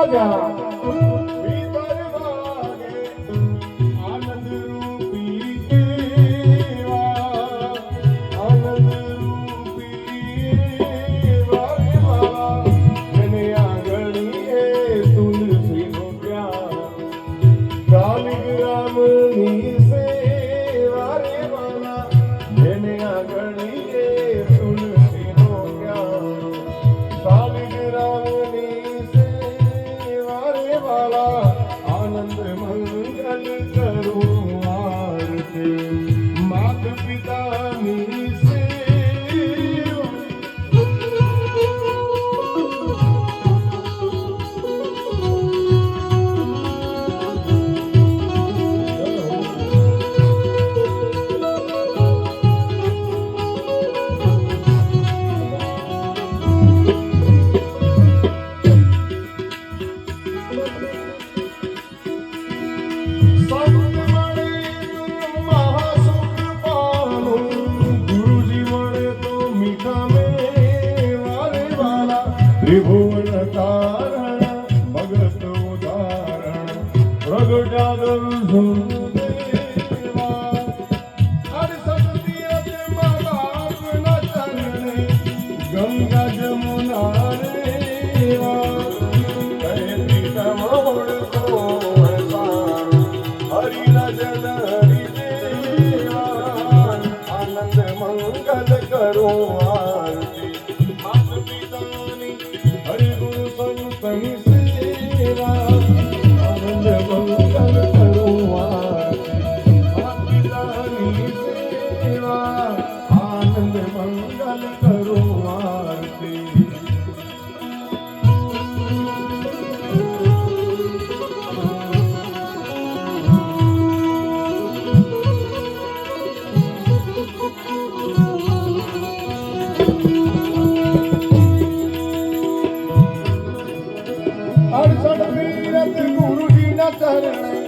રાજા આનંદ મંગલ કરું આરતી માત પિતાની ત્રિભુવન તારણ ભગત ઉદાહરણ પ્રગટા કરું દેવા ગંગા જમુના હરિના જન હરિદેવા આનંદ મંગલ કરું આરતી માત પિતાની હરિ ગુરુ સંતની સેવા આનંદ મંગલ કરું આરતી માત પિતાની સેવા આનંદ મંગલ કરું આરતી ગુરુજી ના ચરણે